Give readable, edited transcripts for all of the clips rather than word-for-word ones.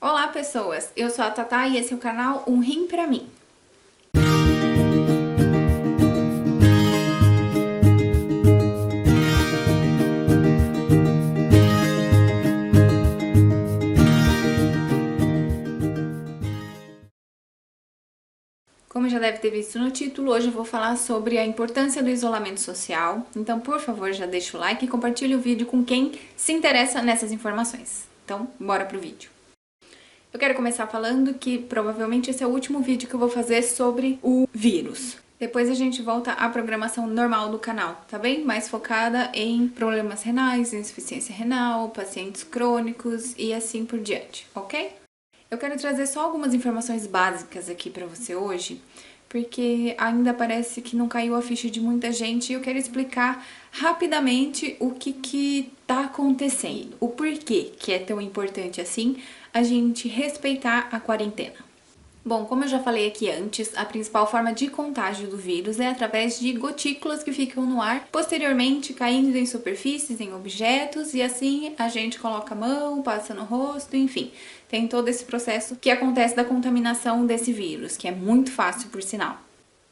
Olá pessoas, eu sou a Tatá e esse é o canal Um Rim Pra Mim. Como já deve ter visto no título, hoje eu vou falar sobre a importância do isolamento social. Então, por favor, já deixa o like e compartilhe o vídeo com quem se interessa nessas informações. Então, bora pro vídeo. Eu quero começar falando que provavelmente esse é o último vídeo que eu vou fazer sobre o vírus. Depois a gente volta à programação normal do canal, tá bem? Mais focada em problemas renais, insuficiência renal, pacientes crônicos e assim por diante, ok? Eu quero trazer só algumas informações básicas aqui pra você hoje, porque ainda parece que não caiu a ficha de muita gente e eu quero explicar rapidamente o que tá acontecendo, o porquê que é tão importante assim a gente respeitar a quarentena. Bom, como eu já falei aqui antes, a principal forma de contágio do vírus é através de gotículas que ficam no ar, posteriormente caindo em superfícies, em objetos, e assim a gente coloca a mão, passa no rosto, enfim. Tem todo esse processo que acontece da contaminação desse vírus, que é muito fácil, por sinal.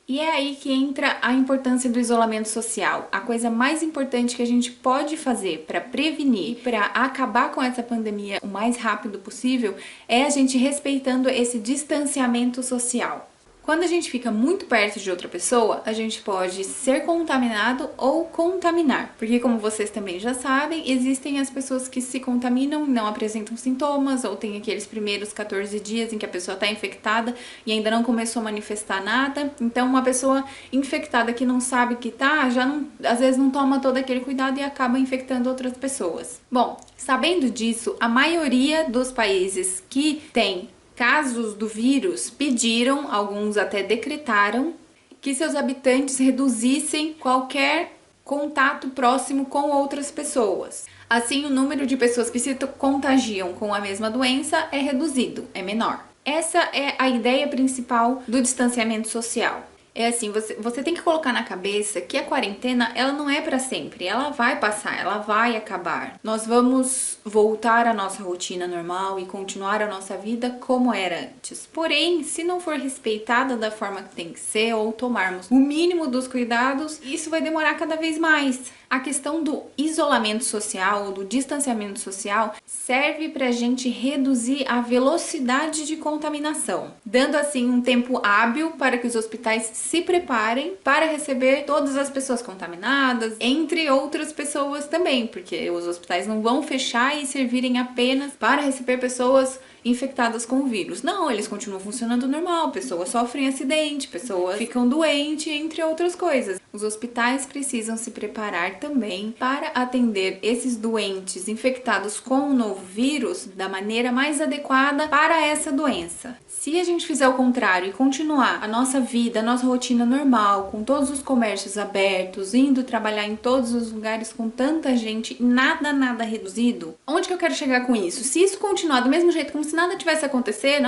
E é aí que entra a importância do isolamento social. A coisa mais importante que a gente pode fazer para prevenir, para acabar com essa pandemia o mais rápido possível, é a gente respeitando esse distanciamento social. Quando a gente fica muito perto de outra pessoa, a gente pode ser contaminado ou contaminar. Porque como vocês também já sabem, existem as pessoas que se contaminam e não apresentam sintomas, ou tem aqueles primeiros 14 dias em que a pessoa está infectada e ainda não começou a manifestar nada. Então uma pessoa infectada que não sabe que tá, já não, às vezes não toma todo aquele cuidado e acaba infectando outras pessoas. Bom, sabendo disso, a maioria dos países que tem casos do vírus pediram, alguns até decretaram, que seus habitantes reduzissem qualquer contato próximo com outras pessoas. Assim, o número de pessoas que se contagiam com a mesma doença é reduzido, é menor. Essa é a ideia principal do distanciamento social. É assim, você tem que colocar na cabeça que a quarentena, ela não é pra sempre, ela vai passar, ela vai acabar. Nós vamos voltar à nossa rotina normal e continuar a nossa vida como era antes. Porém, se não for respeitada da forma que tem que ser ou tomarmos o mínimo dos cuidados, isso vai demorar cada vez mais. A questão do isolamento social, do distanciamento social, serve pra gente reduzir a velocidade de contaminação, dando assim um tempo hábil para que os hospitais se preparem para receber todas as pessoas contaminadas, entre outras pessoas também, porque os hospitais não vão fechar e servirem apenas para receber pessoas infectadas com o vírus. Não, eles continuam funcionando normal, pessoas sofrem acidente, pessoas ficam doentes, entre outras coisas. Os hospitais precisam se preparar também para atender esses doentes infectados com o novo vírus da maneira mais adequada para essa doença. Se a gente fizer o contrário e continuar a nossa vida, a nossa rotina normal, com todos os comércios abertos, indo trabalhar em todos os lugares com tanta gente, nada reduzido, onde que eu quero chegar com isso? Se isso continuar do mesmo jeito, como se nada tivesse acontecendo,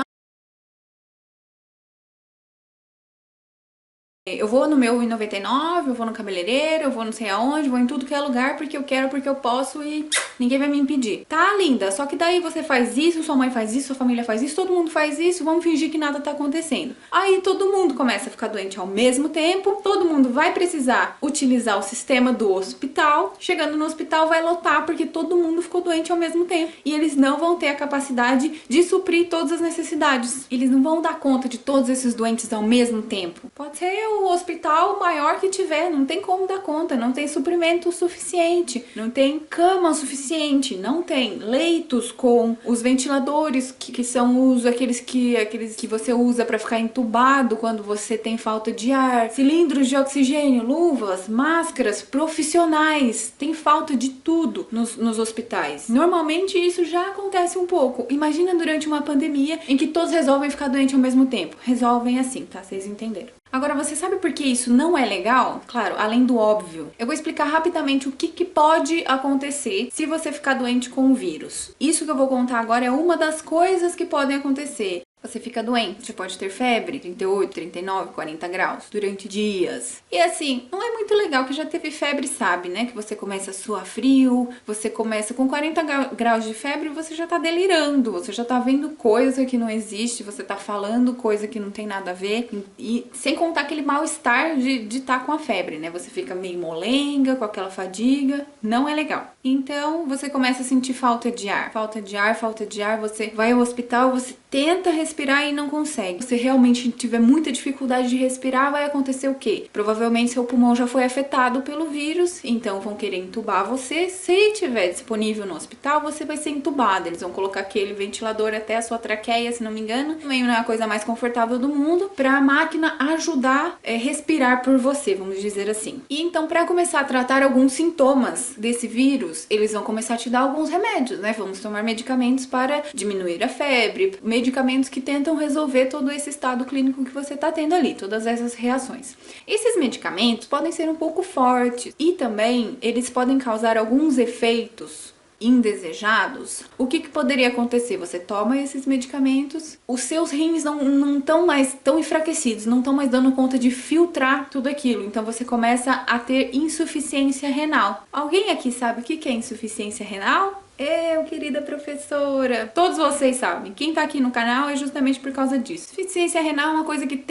eu vou no meu I99, eu vou no cabeleireiro, eu vou não sei aonde, vou em tudo que é lugar porque eu quero, porque eu posso e ninguém vai me impedir. Tá, linda, só que daí você faz isso, sua mãe faz isso, sua família faz isso, todo mundo faz isso, vamos fingir que nada tá acontecendo. Aí todo mundo começa a ficar doente ao mesmo tempo, todo mundo vai precisar utilizar o sistema do hospital, chegando no hospital vai lotar porque todo mundo ficou doente ao mesmo tempo. E eles não vão ter a capacidade de suprir todas as necessidades. Eles não vão dar conta de todos esses doentes ao mesmo tempo. Pode ser o hospital maior que tiver, não tem como dar conta, não tem suprimento suficiente, não tem cama suficiente, não tem leitos com os ventiladores que são aqueles que você usa para ficar entubado quando você tem falta de ar, cilindros de oxigênio, luvas, máscaras profissionais, tem falta de tudo nos hospitais. Normalmente isso já acontece um pouco. Imagina durante uma pandemia em que todos resolvem ficar doentes ao mesmo tempo. Resolvem assim, tá? Vocês entenderam. Agora, você sabe por que isso não é legal? Claro, além do óbvio. Eu vou explicar rapidamente o que pode acontecer se você ficar doente com o vírus. Isso que eu vou contar agora é uma das coisas que podem acontecer. você fica doente. Você pode ter febre, 38, 39, 40 graus, durante dias. E assim, não é muito legal. Que já teve febre sabe, né? Que você começa a suar frio, você começa com 40 graus de febre, você já tá delirando, você já tá vendo coisa que não existe, você tá falando coisa que não tem nada a ver. E sem contar aquele mal-estar de tá com a febre, né? Você fica meio molenga, com aquela fadiga, não é legal. Então, você começa a sentir falta de ar, falta de ar, falta de ar, você vai ao hospital, você tenta respirar e não consegue. Se realmente tiver muita dificuldade de respirar, vai acontecer o quê? Provavelmente seu pulmão já foi afetado pelo vírus, então vão querer entubar você. Se tiver disponível no hospital, você vai ser entubado. Eles vão colocar aquele ventilador até a sua traqueia, se não me engano. Também não é a coisa mais confortável do mundo, para a máquina ajudar a respirar por você, vamos dizer assim. E então, para começar a tratar alguns sintomas desse vírus, eles vão começar a te dar alguns remédios, né? Vamos tomar medicamentos para diminuir a febre, medicamentos que tentam resolver todo esse estado clínico que você está tendo ali, todas essas reações. Esses medicamentos podem ser um pouco fortes e também eles podem causar alguns efeitos indesejados. O que poderia acontecer? Você toma esses medicamentos, os seus rins não estão mais tão enfraquecidos, não estão mais dando conta de filtrar tudo aquilo, então você começa a ter insuficiência renal. Alguém aqui sabe o que é insuficiência renal? Eu, querida professora, todos vocês sabem, quem tá aqui no canal é justamente por causa disso. Insuficiência renal é uma coisa que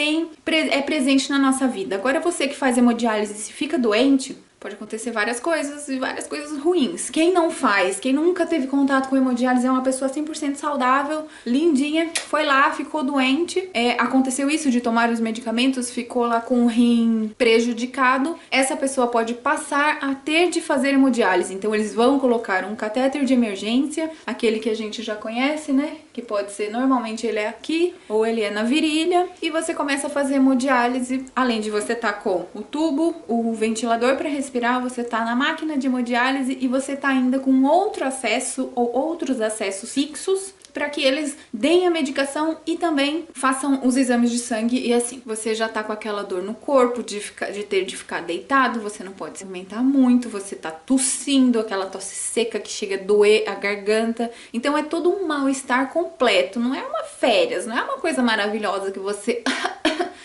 é presente na nossa vida. Agora você que faz hemodiálise e fica doente, pode acontecer várias coisas e várias coisas ruins. Quem não faz, quem nunca teve contato com hemodiálise é uma pessoa 100% saudável, lindinha, foi lá, ficou doente, aconteceu isso de tomar os medicamentos, ficou lá com o rim prejudicado. Essa pessoa pode passar a ter de fazer hemodiálise. Então eles vão colocar um catéter de emergência, aquele que a gente já conhece, né? Que pode ser, normalmente ele é aqui ou ele é na virilha, e você começa a fazer hemodiálise. Além de você estar com o tubo, o ventilador para respirar, você tá na máquina de hemodiálise e você tá ainda com outro acesso ou outros acessos fixos para que eles deem a medicação e também façam os exames de sangue. E assim, você já tá com aquela dor no corpo de ter de ficar deitado, você não pode se alimentar muito, você tá tossindo, aquela tosse seca que chega a doer a garganta. Então é todo um mal-estar completo, não é uma férias, não é uma coisa maravilhosa que você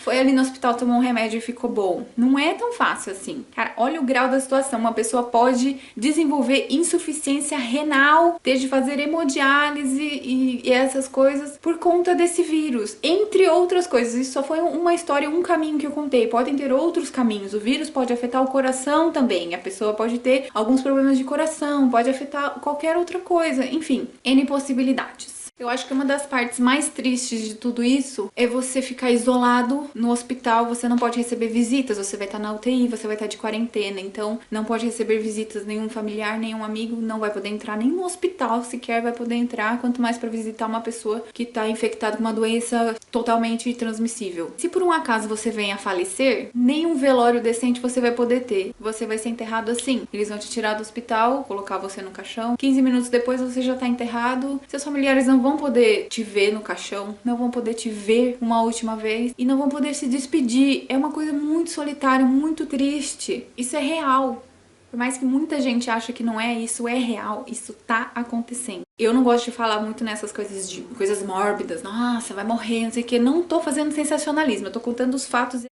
foi ali no hospital, tomou um remédio e ficou bom. Não é tão fácil assim. Cara, olha o grau da situação. Uma pessoa pode desenvolver insuficiência renal, ter de fazer hemodiálise e essas coisas por conta desse vírus. Entre outras coisas. Isso só foi uma história, um caminho que eu contei. Podem ter outros caminhos. O vírus pode afetar o coração também. A pessoa pode ter alguns problemas de coração, pode afetar qualquer outra coisa. Enfim, N possibilidades. Eu acho que uma das partes mais tristes de tudo isso é você ficar isolado no hospital, você não pode receber visitas, você vai estar na UTI, você vai estar de quarentena, então não pode receber visitas, nenhum familiar, nenhum amigo, não vai poder entrar nem no hospital sequer vai poder entrar, quanto mais para visitar uma pessoa que está infectada com uma doença totalmente transmissível. Se por um acaso você venha a falecer, nenhum velório decente você vai poder ter, você vai ser enterrado assim. Eles vão te tirar do hospital, colocar você no caixão, 15 minutos depois você já está enterrado, seus familiares não vão poder te ver no caixão, não vão poder te ver uma última vez e não vão poder se despedir. É uma coisa muito solitária, muito triste. Isso é real. Por mais que muita gente ache que não é, isso é real, isso tá acontecendo. Eu não gosto de falar muito nessas coisas de coisas mórbidas, nossa, vai morrer, não sei o que. Não tô fazendo sensacionalismo, eu tô contando os fatos.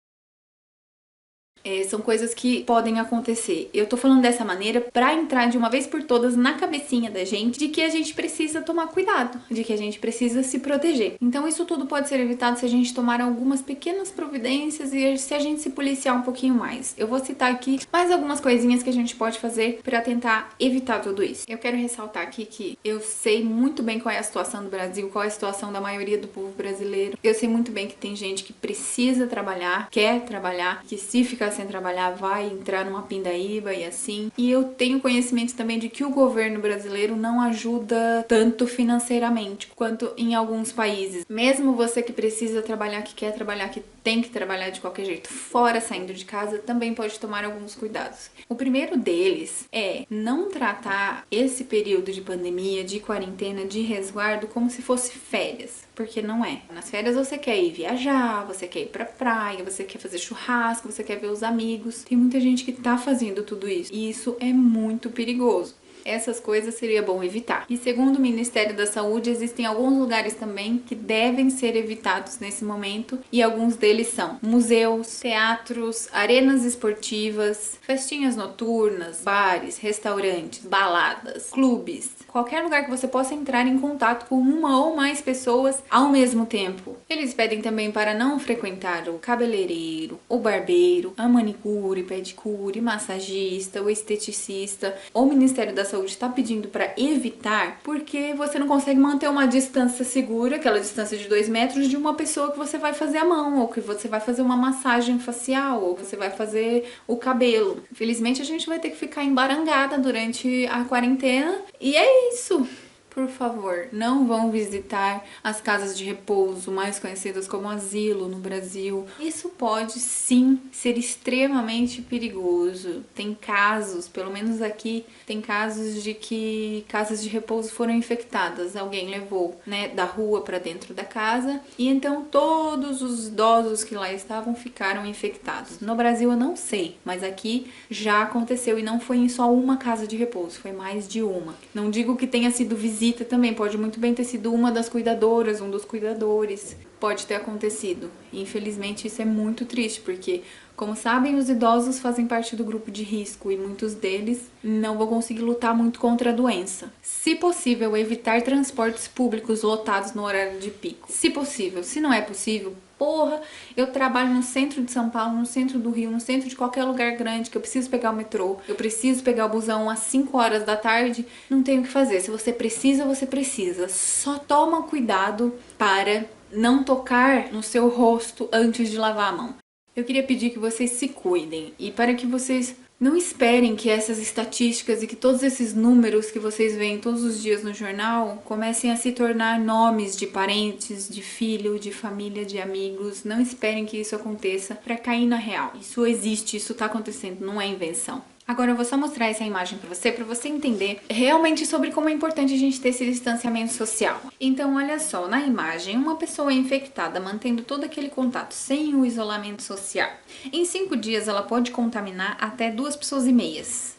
São coisas que podem acontecer. Eu tô falando dessa maneira pra entrar de uma vez por todas na cabecinha da gente de que a gente precisa tomar cuidado, de que a gente precisa se proteger. Então isso tudo pode ser evitado se a gente tomar algumas pequenas providências e se a gente se policiar um pouquinho mais. Eu vou citar aqui mais algumas coisinhas que a gente pode fazer pra tentar evitar tudo isso. Eu quero ressaltar aqui que eu sei muito bem qual é a situação do Brasil, qual é a situação da maioria do povo brasileiro. Eu sei muito bem que tem gente que precisa trabalhar, quer trabalhar, que se ficar sem trabalhar vai entrar numa pindaíba e assim. E eu tenho conhecimento também de que o governo brasileiro não ajuda tanto financeiramente quanto em alguns países. Mesmo você que precisa trabalhar, que quer trabalhar, que tem que trabalhar de qualquer jeito, fora saindo de casa, também pode tomar alguns cuidados. O primeiro deles é não tratar esse período de pandemia, de quarentena, de resguardo como se fosse férias. Porque não é. Nas férias você quer ir viajar, você quer ir pra praia, você quer fazer churrasco, você quer ver os amigos. Tem muita gente que tá fazendo tudo isso. E isso é muito perigoso. essas coisas seria bom evitar. E segundo o Ministério da Saúde, existem alguns lugares também que devem ser evitados nesse momento, e alguns deles são museus, teatros, arenas esportivas, festinhas noturnas, bares, restaurantes, baladas, clubes, qualquer lugar que você possa entrar em contato com uma ou mais pessoas ao mesmo tempo. Eles pedem também para não frequentar o cabeleireiro, o barbeiro, a manicure, pedicure, massagista, o esteticista. O Ministério da Saúde está pedindo para evitar porque você não consegue manter uma distância segura, aquela distância de 2 metros, de uma pessoa que você vai fazer a mão, ou que você vai fazer uma massagem facial, ou que você vai fazer o cabelo. Infelizmente a gente vai ter que ficar embarangada durante a quarentena, e é isso. Por favor, não vão visitar as casas de repouso, mais conhecidas como asilo no Brasil. Isso pode sim ser extremamente perigoso. Tem casos, pelo menos aqui, tem casos de que casas de repouso foram infectadas. Alguém levou, né, da rua para dentro da casa, e então todos os idosos que lá estavam ficaram infectados. No Brasil eu não sei, mas aqui já aconteceu, e não foi em só uma casa de repouso, foi mais de uma. Não digo que tenha sido visita também, pode muito bem ter sido uma das cuidadoras, um dos cuidadores, pode ter acontecido. Infelizmente isso é muito triste, porque, como sabem, os idosos fazem parte do grupo de risco e muitos deles não vão conseguir lutar muito contra a doença. Se possível, evitar transportes públicos lotados no horário de pico. Se possível. Se não é possível, porra, eu trabalho no centro de São Paulo, no centro do Rio, no centro de qualquer lugar grande, que eu preciso pegar o metrô, eu preciso pegar o busão às 5 horas da tarde, não tenho o que fazer. Se você precisa, você precisa. Só toma cuidado para não tocar no seu rosto antes de lavar a mão. Eu queria pedir que vocês se cuidem, e para que vocês não esperem que essas estatísticas e que todos esses números que vocês veem todos os dias no jornal comecem a se tornar nomes de parentes, de filho, de família, de amigos. Não esperem que isso aconteça para cair na real. Isso existe, isso tá acontecendo, não é invenção. Agora eu vou só mostrar essa imagem pra você entender realmente sobre como é importante a gente ter esse distanciamento social. Então, olha só, na imagem, uma pessoa infectada mantendo todo aquele contato sem o isolamento social. Em 5 dias, ela pode contaminar até 2,5 pessoas.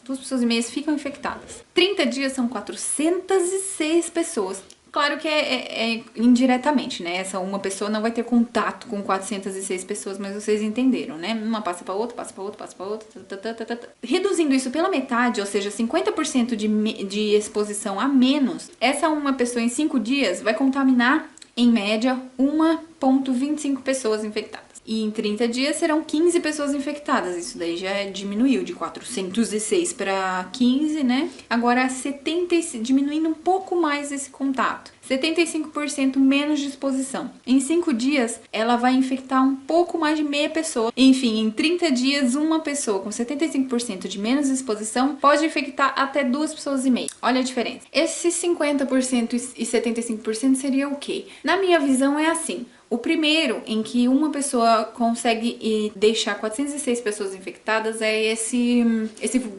2,5 pessoas ficam infectadas. 30 dias são 406 pessoas. Claro que é indiretamente, né? Essa uma pessoa não vai ter contato com 406 pessoas, mas vocês entenderam, né? Uma passa pra outra, passa pra outra, passa pra outra. Reduzindo isso pela metade, ou seja, 50% de exposição a menos, essa uma pessoa em 5 dias vai contaminar, em média, 1,25 pessoas infectadas. E em 30 dias serão 15 pessoas infectadas. Isso daí já diminuiu de 406 para 15, né? Agora, diminuindo um pouco mais esse contato. 75% menos de exposição. Em 5 dias, ela vai infectar um pouco mais de meia pessoa. Enfim, em 30 dias, uma pessoa com 75% de menos exposição pode infectar até 2,5 pessoas. Olha a diferença. Esses 50% e 75% seria o quê? Na minha visão, é assim. O primeiro, em que uma pessoa consegue deixar 406 pessoas infectadas, é esse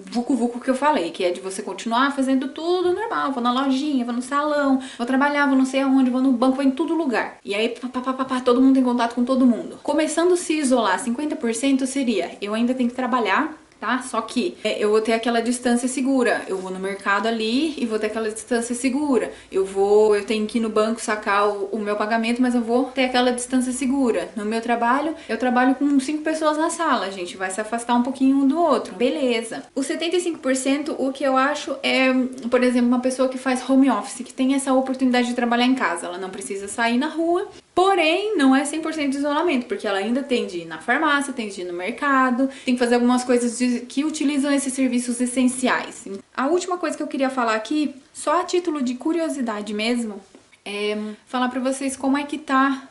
vucu-vucu que eu falei, que é de você continuar fazendo tudo normal. Vou na lojinha, vou no salão, vou trabalhar, vou não sei aonde, vou no banco, vou em todo lugar. E aí, todo mundo tem contato com todo mundo. Começando a se isolar, 50% seria, eu ainda tenho que trabalhar, tá? Só que eu vou ter aquela distância segura. Eu vou no mercado ali e vou ter aquela distância segura. Eu tenho que ir no banco sacar o meu pagamento, mas eu vou ter aquela distância segura. No meu trabalho, eu trabalho com 5 pessoas na sala. A gente vai se afastar um pouquinho um do outro. Beleza. Os 75%, o que eu acho é, por exemplo, uma pessoa que faz home office, que tem essa oportunidade de trabalhar em casa. Ela não precisa sair na rua. Porém, não é 100% de isolamento, porque ela ainda tem de ir na farmácia, tem de ir no mercado, tem que fazer algumas coisas que utilizam esses serviços essenciais. A última coisa que eu queria falar aqui, só a título de curiosidade mesmo, é falar pra vocês como é que tá,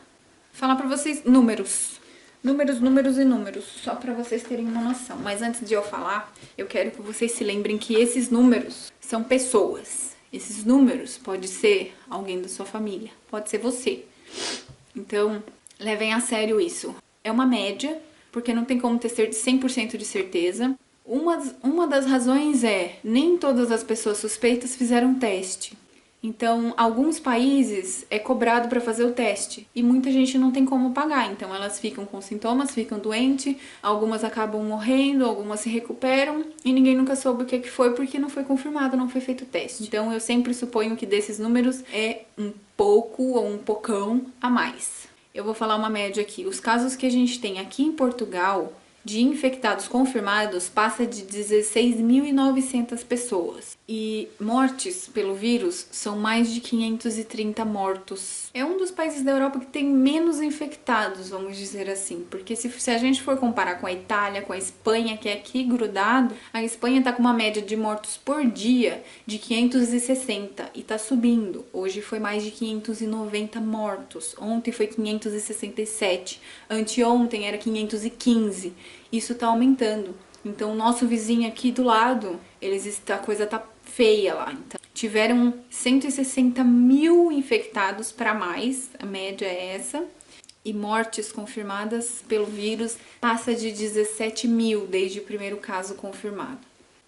falar pra vocês números, só pra vocês terem uma noção. Mas antes de eu falar, eu quero que vocês se lembrem que esses números são pessoas. Esses números pode ser alguém da sua família, pode ser você. Então, levem a sério isso. É uma média, porque não tem como ter 100% de certeza. Uma das razões é, nem todas as pessoas suspeitas fizeram teste. Então, alguns países é cobrado para fazer o teste e muita gente não tem como pagar. Então, elas ficam com sintomas, ficam doentes, algumas acabam morrendo, algumas se recuperam e ninguém nunca soube o que foi porque não foi confirmado, não foi feito o teste. Então, eu sempre suponho que desses números é um pouco ou um pocão a mais. Eu vou falar uma média aqui. Os casos que a gente tem aqui em Portugal de infectados confirmados passa de 16.900 pessoas. E mortes pelo vírus são mais de 530 mortos. É um dos países da Europa que tem menos infectados, vamos dizer assim. Porque se a gente for comparar com a Itália, com a Espanha, que é aqui grudado, a Espanha tá com uma média de mortos por dia de 560 e tá subindo. Hoje foi mais de 590 mortos. Ontem foi 567. Anteontem era 515. Isso tá aumentando. Então, o nosso vizinho aqui do lado, a coisa tá feia lá. Então, tiveram 160 mil infectados para mais, a média é essa. E mortes confirmadas pelo vírus passa de 17 mil desde o primeiro caso confirmado.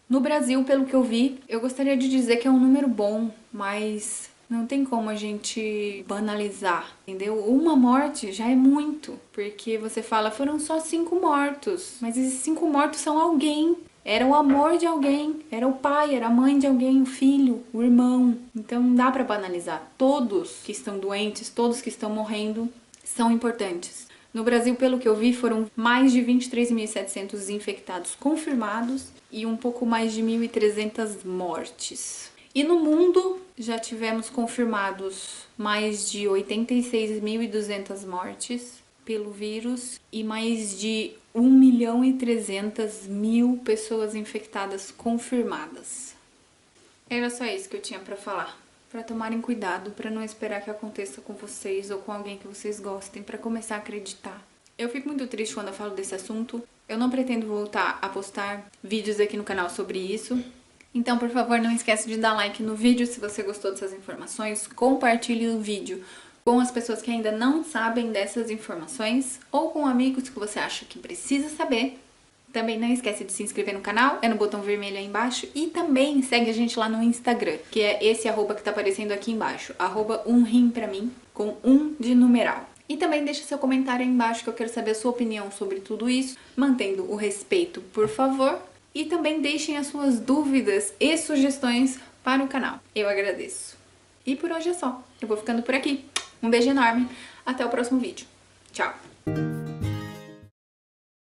No Brasil, pelo que eu vi, eu gostaria de dizer que é um número bom, mas não tem como a gente banalizar, entendeu? Uma morte já é muito, porque você fala, foram só 5 mortos, mas esses 5 mortos são alguém. Era o amor de alguém, era o pai, era a mãe de alguém, o filho, o irmão. Então não dá pra banalizar. Todos que estão doentes, todos que estão morrendo, são importantes. No Brasil, pelo que eu vi, foram mais de 23.700 infectados confirmados e um pouco mais de 1.300 mortes. E no mundo, já tivemos confirmados mais de 86.200 mortes pelo vírus e mais de 1.300.000 pessoas infectadas confirmadas. Era só isso que eu tinha pra falar. Pra tomarem cuidado, pra não esperar que aconteça com vocês ou com alguém que vocês gostem, pra começar a acreditar. Eu fico muito triste quando eu falo desse assunto. Eu não pretendo voltar a postar vídeos aqui no canal sobre isso. Então, por favor, não esqueça de dar like no vídeo se você gostou dessas informações. Compartilhe o vídeo com as pessoas que ainda não sabem dessas informações ou com amigos que você acha que precisa saber. Também não esquece de se inscrever no canal, é no botão vermelho aí embaixo. E também segue a gente lá no Instagram, que é esse arroba que tá aparecendo aqui embaixo. @umrimpramin, com 1 de numeral. E também deixa seu comentário aí embaixo que eu quero saber a sua opinião sobre tudo isso, mantendo o respeito, por favor. E também deixem as suas dúvidas e sugestões para o canal. Eu agradeço. E por hoje é só. Eu vou ficando por aqui. Um beijo enorme. Até o próximo vídeo. Tchau!